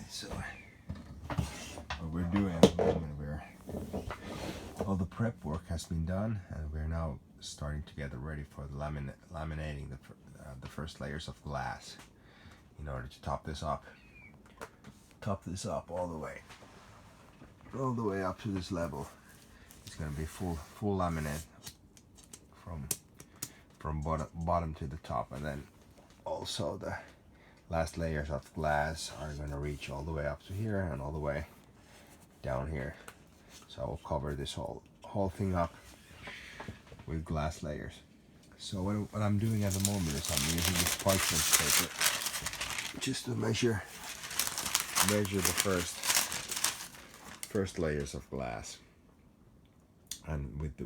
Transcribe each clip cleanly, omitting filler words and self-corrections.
So what we're doing at the moment, all the prep work has been done, and we're now starting to get ready for the laminating the first layers of glass in order to top this up all the way up to this level. It's going to be full laminate from bottom to the top, and then also the last layers of glass are going to reach all the way up to here and all the way down here. So I will cover this whole thing up with glass layers. So what I'm doing at the moment is I'm using this parchment paper just to measure the first layers of glass. And with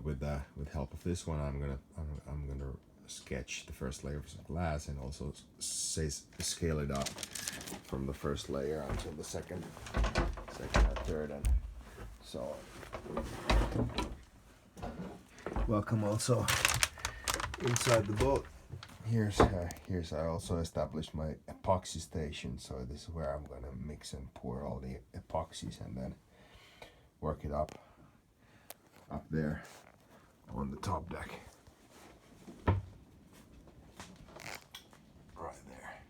help of this one, I'm gonna sketch the first layers of glass and also scale it up from the first layer until the second and third, and so on. Welcome also inside the boat. Here's I also established my epoxy station. So this is where I'm gonna mix and pour all the epoxies and then work it up there on the top deck. Right there.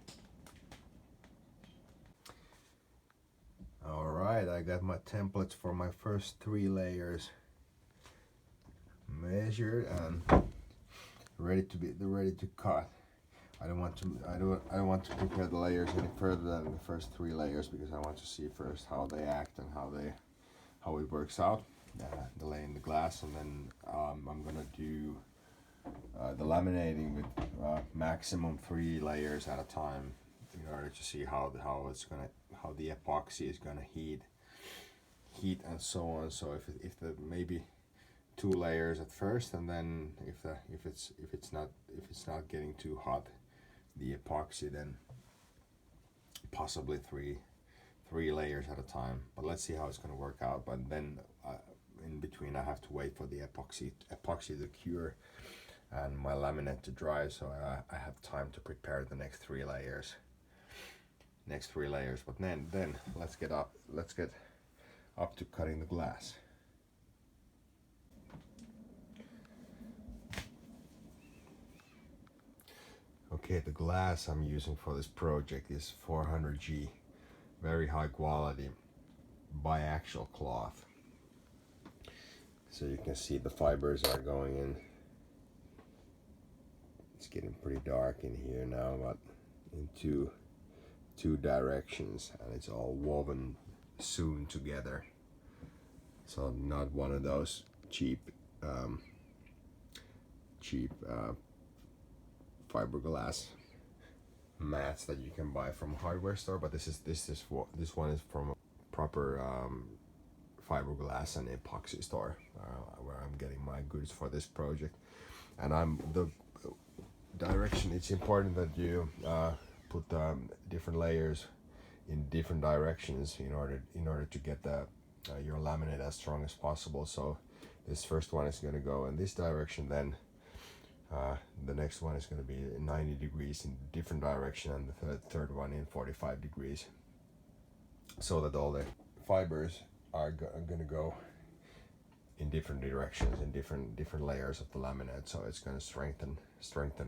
Alright, I got my templates for my first 3 layers measured and ready to cut. I don't want to prepare the layers any further than the first 3 layers because I want to see first how they act and how it works out. The laying the glass, and then I'm gonna do the laminating with maximum 3 layers at a time in order to see how the epoxy is gonna heat and so on. So if the maybe 2 layers at first, and then if it's not getting too hot, the epoxy, then possibly three layers at a time. But let's see how it's going to work out. But then in between I have to wait for the epoxy to cure and my laminate to dry, so I have time to prepare the next 3 layers. But then let's get up to cutting the glass. Okay, the glass I'm using for this project is 400G, very high quality biaxial cloth. So you can see the fibers are going in. It's getting pretty dark in here now, but in two directions, and it's all woven sewn together. So not one of those cheap fiberglass mats that you can buy from a hardware store, but this one is from a proper fiberglass and epoxy store where I'm getting my goods for this project. And the direction, it's important that you put different layers in different directions in order to get your laminate as strong as possible. So this first one is going to go in this direction, then the next one is going to be 90 degrees in different direction, and the third one in 45 degrees, so that all the fibers are going to go in different directions in different layers of the laminate. So it's going to strengthen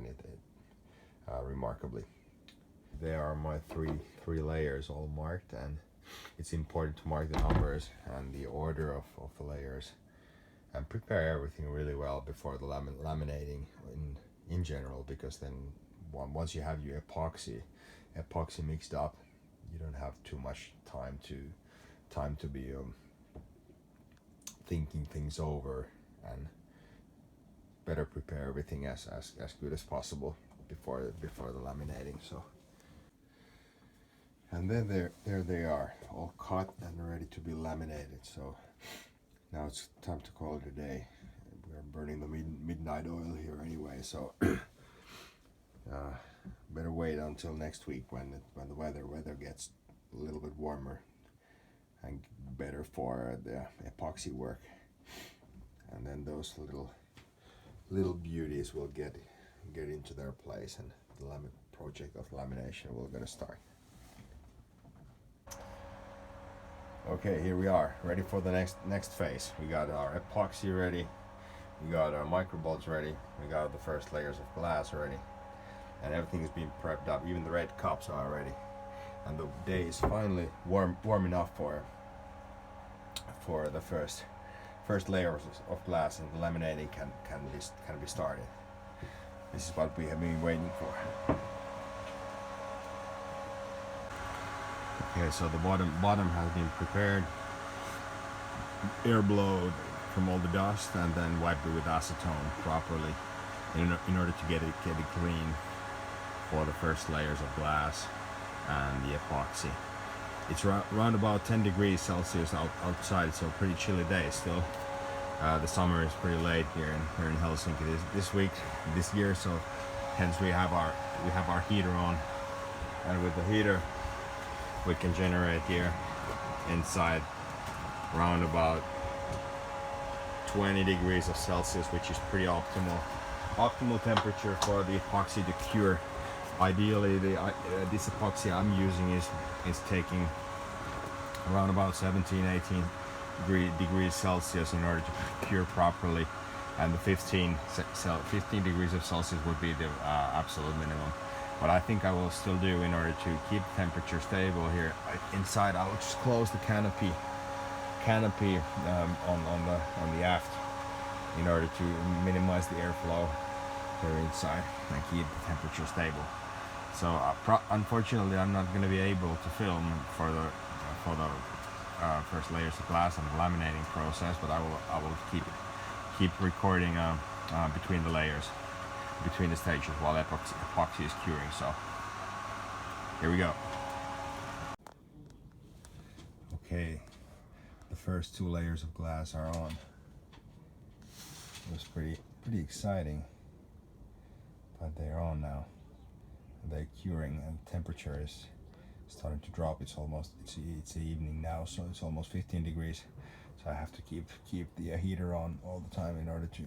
it remarkably. There are my three layers all marked, and it's important to mark the numbers and the order of the layers and prepare everything really well before the laminating in general, because then once you have your epoxy mixed up, you don't have too much time to be thinking things over, and better prepare everything as good as possible before the laminating. So, and then there they are, all cut and ready to be laminated. So now it's time to call it a day. We're burning the midnight oil here anyway, so better wait until next week when the weather gets a little bit warmer and better for the epoxy work, and then those little beauties will get into their place, and the project of lamination will gonna start. Okay, here we are, ready for the next phase. We got our epoxy ready, we got our microbolts ready, we got the first layers of glass ready, and everything is being prepped up. Even the red cups are ready, and the day is finally warm enough for the first layers of glass, and the laminating can be started. This is what we have been waiting for. Okay, so the bottom has been prepared, air blowed from all the dust, and then wiped it with acetone properly in order to get it clean for the first layers of glass and the epoxy. It's around about 10 degrees Celsius outside, so pretty chilly day still. The summer is pretty late here in Helsinki this year, so hence we have our heater on, and with the heater we can generate here inside around about 20 degrees of Celsius, which is pretty optimal temperature for the epoxy to cure. Ideally, this epoxy I'm using is taking around about 17-18 degrees Celsius in order to cure properly, and the 15 degrees of Celsius would be the absolute minimum. What I think I will still do in order to keep the temperature stable here inside, I will just close the canopy on the aft in order to minimize the airflow here inside and keep the temperature stable. So unfortunately, I'm not going to be able to film for the first layers of glass and the laminating process, but I will keep recording between the layers, between the stages, while epoxy is curing. So here we go. Okay, the first 2 layers of glass are on. It was pretty exciting, but they're on now. They're curing, and temperature is starting to drop. It's evening now, so it's almost 15 degrees. So I have to keep the heater on all the time in order to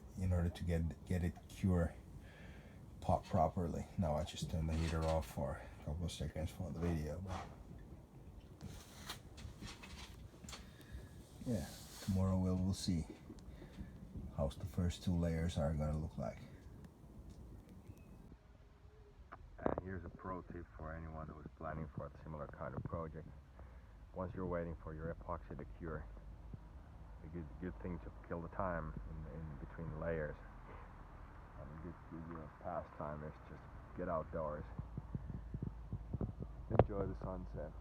get it cure pop properly. Now I just turn the heater off for a couple of seconds for the video. Yeah, tomorrow we'll see how the first 2 layers are gonna look like. And here's a pro tip for anyone who is planning for a similar kind of project. Once you're waiting for your epoxy to cure, a good thing to kill the time in between the layers, and a good pastime is just get outdoors, enjoy the sunset,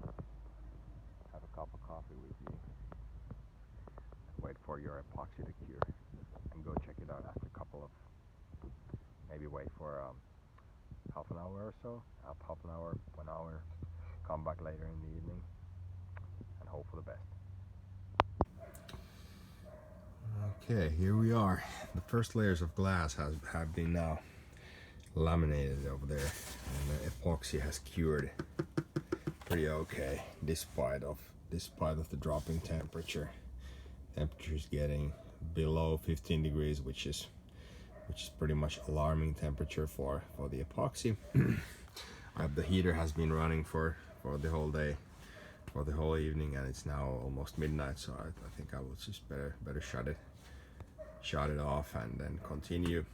have a cup of coffee with you, and wait for your epoxy to cure, and go check it out after a couple of, maybe wait for half an hour or so, half an hour, 1 hour, come back later in the evening, and hope for the best. Okay, here we are. The first layers of glass have been now laminated over there, and the epoxy has cured pretty okay, despite of the dropping temperature. Temperature is getting below 15 degrees, which is pretty much alarming temperature for the epoxy. The heater has been running for the whole day, for the whole evening, and it's now almost midnight, so I think I will just better shut it off and then continue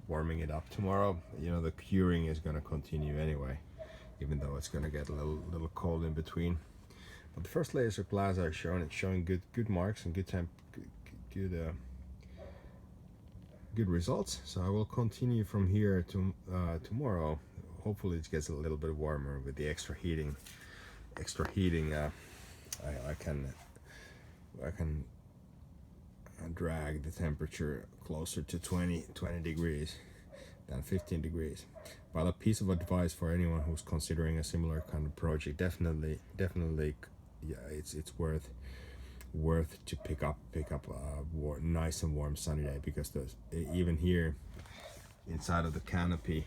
warming it up tomorrow. You know, the curing is going to continue anyway, even though it's going to get a little cold in between. But the first layers of glass are showing good marks and good results. So I will continue from here to tomorrow. Hopefully it gets a little bit warmer with the extra heating. I can drag the temperature closer to 20 degrees than 15 degrees. But a piece of advice for anyone who's considering a similar kind of project, definitely, yeah, it's worth to pick up a nice and warm sunny day, because even here inside of the canopy,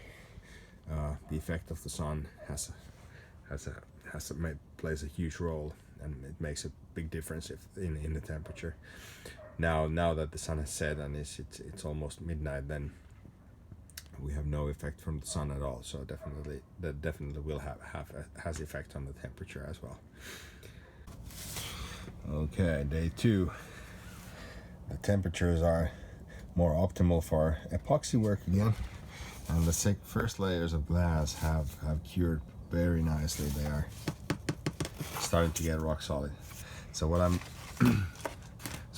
the effect of the sun plays a huge role, and it makes a big difference in the temperature. Now that the sun has set and it's almost midnight, then we have no effect from the sun at all. So that definitely will has effect on the temperature as well. Okay, day 2. The temperatures are more optimal for epoxy work again, and the first layers of glass have cured very nicely. They are starting to get rock solid. So what I'm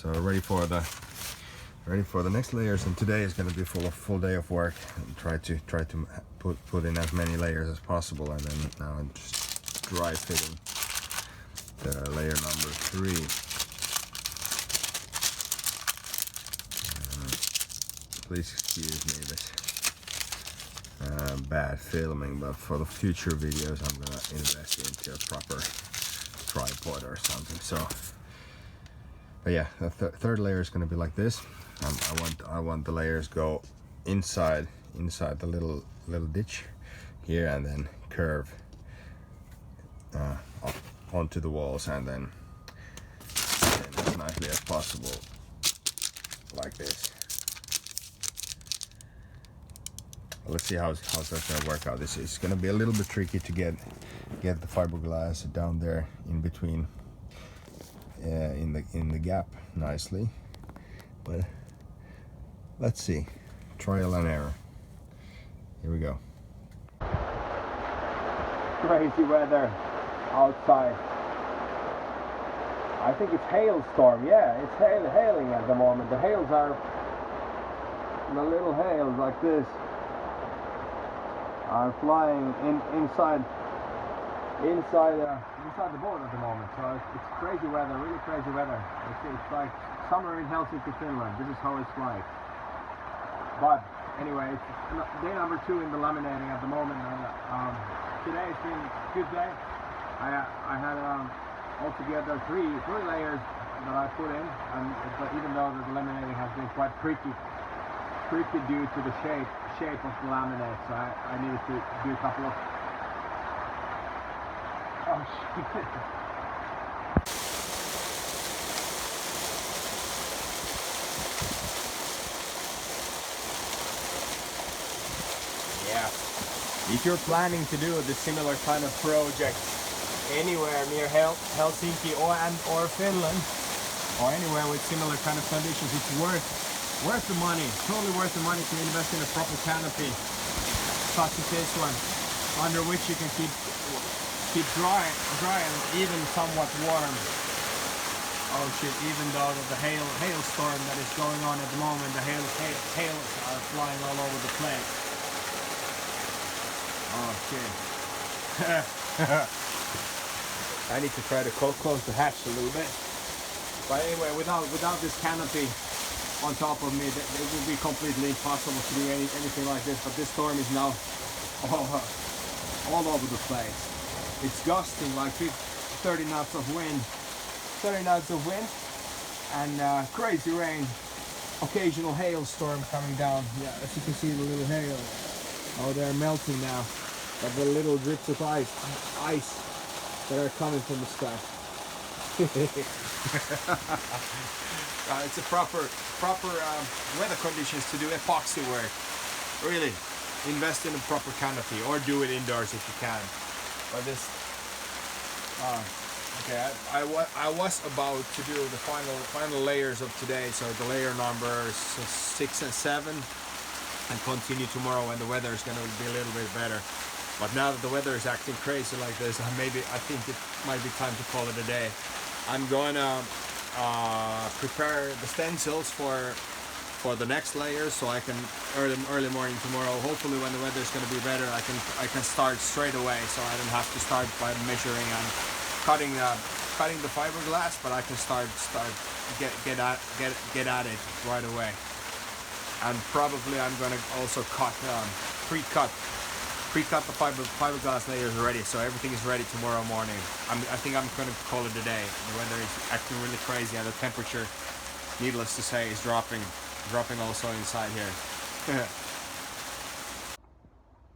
ready for the next layers, and today is going to be full day of work, and try to put in as many layers as possible, and then now I'm just dry fitting the layer number 3. Please excuse me this bad filming, but for the future videos I'm gonna invest into a proper tripod or something. So, but yeah, the third layer is gonna be like this. I want the layers go inside the little ditch here, and then curve up onto the walls, and then as nicely as possible, like this. Let's see how that's gonna work out. This is gonna be a little bit tricky to get the fiberglass down there in between, in the gap nicely, but let's see. Trial and error. Here we go. Crazy weather outside. I think it's hailstorm. Yeah, it's hailing at the moment. The hails are the little hails like this are flying inside the boat at the moment. So it's crazy weather, really crazy weather. It's like summer in Helsinki, Finland. This is how it's like. But anyway, it's day number 2 in the laminating at the moment. Today it's been a good day. I had altogether three layers that I put in, but even though the laminating has been quite tricky due to the shape of the laminate, so I needed to do a couple of... Oh shit! Yeah, if you're planning to do the similar kind of project anywhere near Helsinki or Finland, or anywhere with similar kind of conditions, it's worth the money, totally worth the money to invest in a proper canopy such as this one, under which you can keep dry and even somewhat warm. Oh shit, even though the hailstorm that is going on at the moment, the hails are flying all over the place. Oh shit. I need to try to close the hatch a little bit. But anyway, without this canopy on top of me, it would be completely impossible to do anything like this. But this storm is now all over the place. It's gusting like 30 knots of wind, and crazy rain. Occasional hailstorm coming down. Yeah, as you can see, the little hail. Oh, they're melting now. But the little drips of ice that are coming from the sky. It's a proper weather conditions to do epoxy work. Really, invest in a proper canopy, or do it indoors if you can. But this, okay, I was about to do the final layers of today, so the layer numbers 6 and 7, and continue tomorrow when the weather is going to be a little bit better. But now that the weather is acting crazy like this, I think it might be time to call it a day. I'm going to prepare the stencils for the next layer, so I can early morning tomorrow. Hopefully, when the weather is going to be better, I can start straight away, so I don't have to start by measuring and cutting the fiberglass, but I can get at it right away. And probably I'm going to also pre-cut the fiberglass layers already, so everything is ready tomorrow morning. I think I'm going to call it a day. The weather is acting really crazy, and the temperature, needless to say, is dropping also inside here.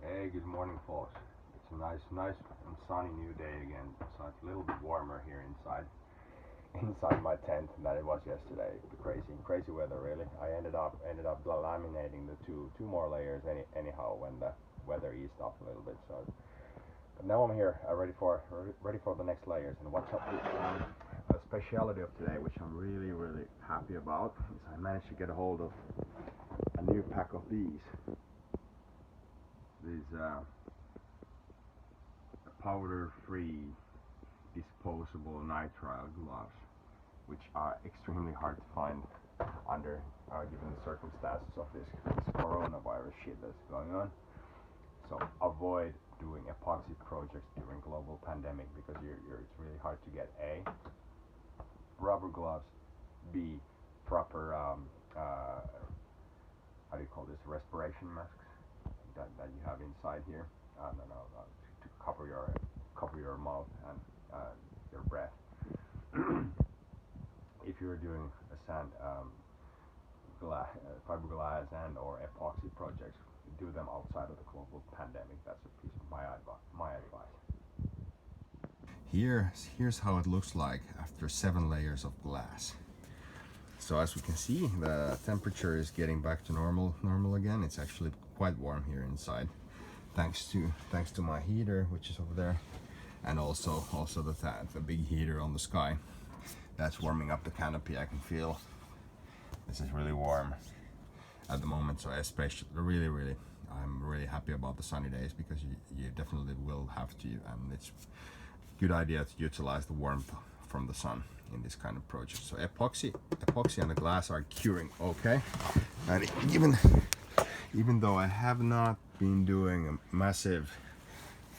Hey, good morning, folks. It's a nice and sunny new day again. So it's a little bit warmer here inside my tent than it was yesterday. Crazy weather, really. I ended up laminating the two more layers anyhow when the weather eased off a little bit. So, but now I'm here, ready for the next layers. And what's up? speciality of today, which I'm really happy about, is I managed to get a hold of a new pack of these powder-free disposable nitrile gloves, which are extremely hard to find under given the circumstances of this coronavirus shit that's going on. So avoid doing epoxy projects during global pandemic, because it's really hard to get A, rubber gloves, B, proper how do you call this, respiration masks that you have inside here, to cover your mouth and your breath. If you're doing a fiberglass and or epoxy projects, do them outside of the global pandemic. That's a piece of my advice. Here's how it looks like after 7 layers of glass. So as we can see, the temperature is getting back to normal again. It's actually quite warm here inside, thanks to my heater, which is over there, and also the big heater on the sky that's warming up the canopy. I can feel this is really warm at the moment, so especially I'm really happy about the sunny days, because you definitely will have to, and it's a good idea to utilize the warmth from the sun in this kind of project. So epoxy and the glass are curing okay, and even though I have not been doing a massive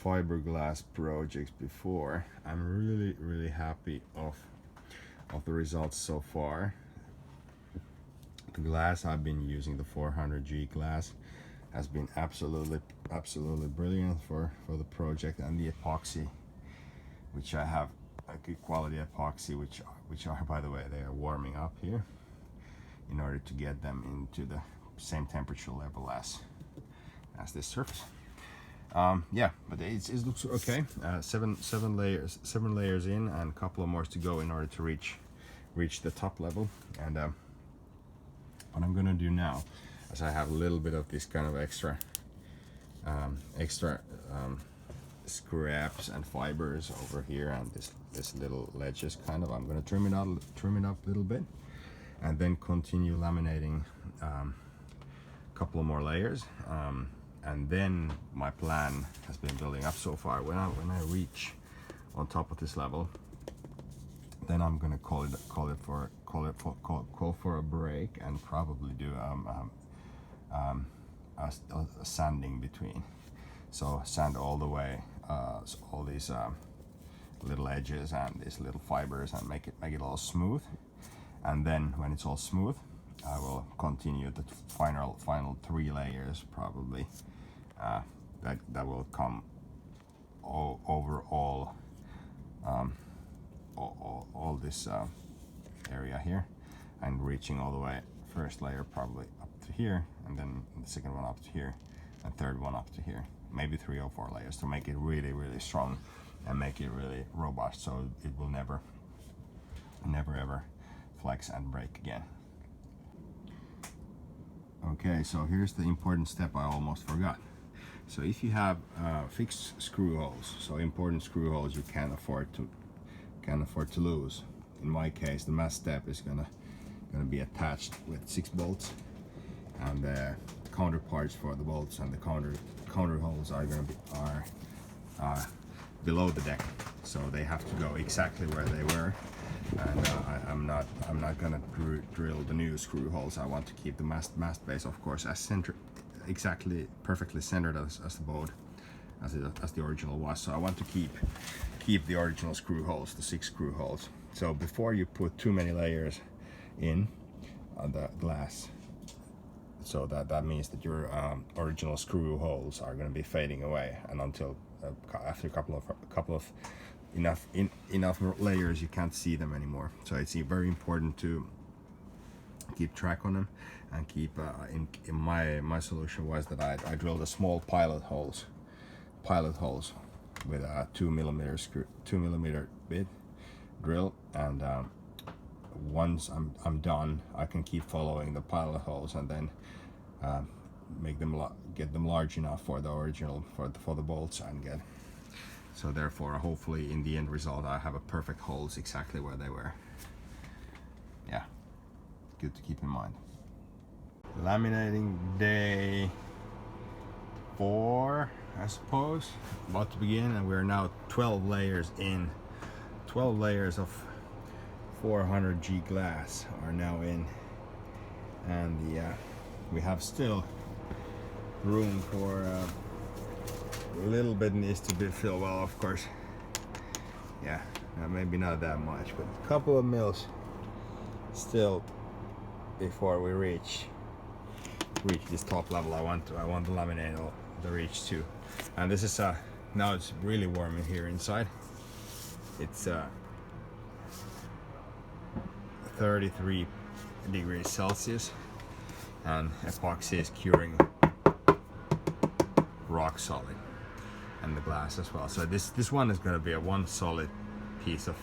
fiberglass projects before, I'm really happy of the results so far. The glass I've been using, the 400G glass, has been absolutely brilliant for the project, and the epoxy, which I have a good quality epoxy, which are, by the way, they are warming up here in order to get them into the same temperature level as this surface. Yeah, but it looks okay. Seven layers in, and a couple of more to go in order to reach the top level. And what I'm gonna do now, as I have a little bit of this kind of extra scraps and fibers over here, and this little ledges kind of, I'm gonna trim it up a little bit, and then continue laminating a couple of more layers. And then my plan has been building up so far. When I reach on top of this level, then I'm gonna call for a break, and probably do a sanding between. So sand all the way, so all these little edges and these little fibers, and make it all smooth. And then when it's all smooth, I will continue the final 3 layers probably. That will come over all this area here, and reaching all the way, first layer probably up to here, and then the second one up to here, and third one up to here, maybe 3 or 4 layers, to make it really strong and make it really robust, so it will never ever flex and break again. Okay, so here's the important step I almost forgot. So if you have fixed screw holes, so important screw holes you can't afford to lose. In my case, the mast step is gonna be attached with 6 bolts, and the counterparts for the bolts and the counter holes are below the deck, so they have to go exactly where they were. And I'm not gonna drill the new screw holes. I want to keep the mast base, of course, as exactly perfectly centered as the boat, as the original was. So I want to keep the original screw holes, the 6 screw holes. So before you put too many layers in the glass, so that means that your original screw holes are going to be fading away, and until after a couple of enough layers, you can't see them anymore. So it's very important to keep track on them, and keep in my solution was that I drilled a small pilot holes with a 2 millimeter bit drill, and once I'm done, I can keep following the pilot holes, and then get them large enough for the original for the bolts, and so therefore hopefully in the end result I have a perfect holes exactly where they were. good to keep in mind. Laminating day 4, I suppose, about to begin, and we're now 12 layers in. 12 layers of 400G glass are now in, and we have still room for a little bit needs to be filled. Well, of course, yeah, maybe not that much, but a couple of mils still before we reach this top level. I want to laminate all the reach too. And this is now it's really warm in here inside. It's 33 degrees Celsius, and epoxy is curing rock solid, and the glass as well. So this one is going to be a one solid piece of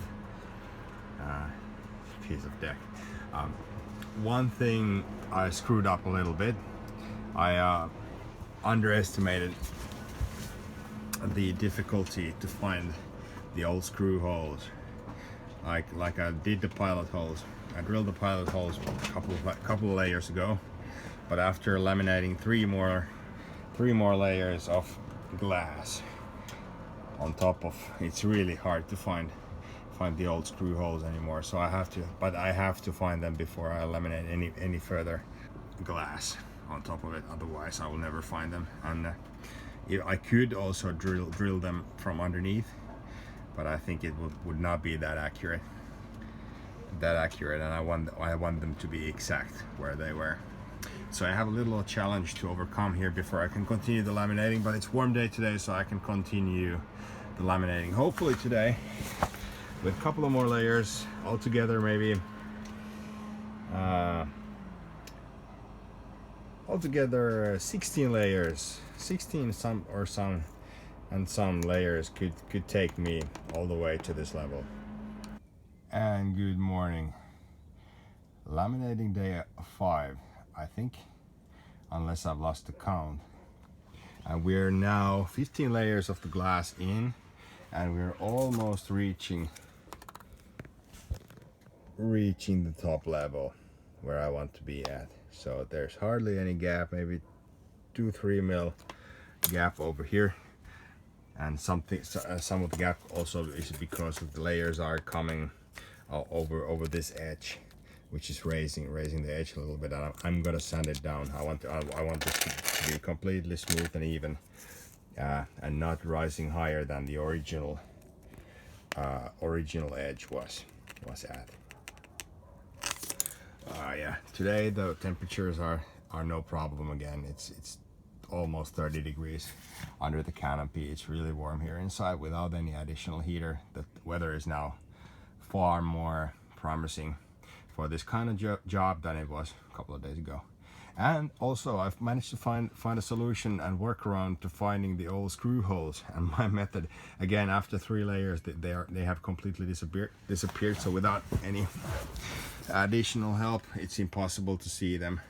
deck. One thing I screwed up a little bit. I underestimated the difficulty to find the old screw holes. Like I did the pilot holes. I drilled the pilot holes a couple of layers ago, but after laminating three more layers of glass on top of, it's really hard to find the old screw holes anymore. So I have to find them before I laminate any further glass on top of it. Otherwise, I will never find them. And I could also drill them from underneath, but I think it would not be that accurate. And I want them to be exact where they were. So I have a little challenge to overcome here before I can continue the laminating, but it's warm day today, so I can continue the laminating hopefully today with a couple of more layers altogether, maybe altogether 16 layers, 16 some layers could take me all the way to this level. And good morning. Laminating day 5, I think, unless I've lost the count. And we're now 15 layers of the glass in, and we're almost reaching the top level where I want to be at. So there's hardly any gap, maybe 2-3 mil gap over here, and some of the gap also is because of the layers are coming over this edge, which is raising the edge a little bit. And I'm gonna sand it down. I want this to be completely smooth and even, and not rising higher than the original edge was at. Yeah, today the temperatures are no problem again. It's almost 30 degrees under the canopy. It's really warm here inside without any additional heater. The weather is now far more promising for this kind of job than it was a couple of days ago. And also I've managed to find a solution and workaround to finding the old screw holes. And my method, again, after 3 layers, they have completely disappeared. So without any additional help, it's impossible to see them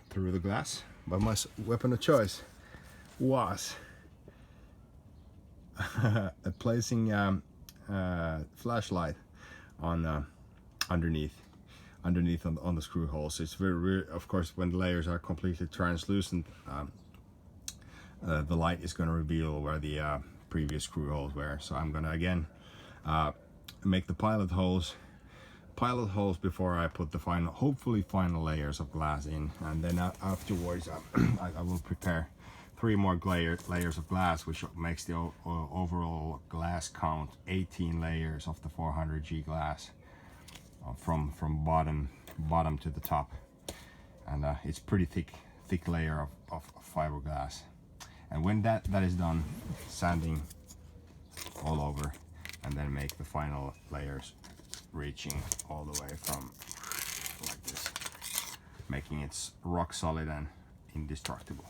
through the glass. But my weapon of choice was placing flashlight on underneath on the screw holes. So it's very, of course, when the layers are completely translucent, the light is going to reveal where the previous screw holes were. So I'm going to again make the pilot holes before I put the hopefully final layers of glass in, and then afterwards I will prepare 3 more layers of glass, which makes the overall glass count 18 layers of the 400G glass from bottom to the top. And it's pretty thick layer of fiberglass. And when that is done, sanding all over, and then make the final layers reaching all the way from like this, making it rock solid and indestructible.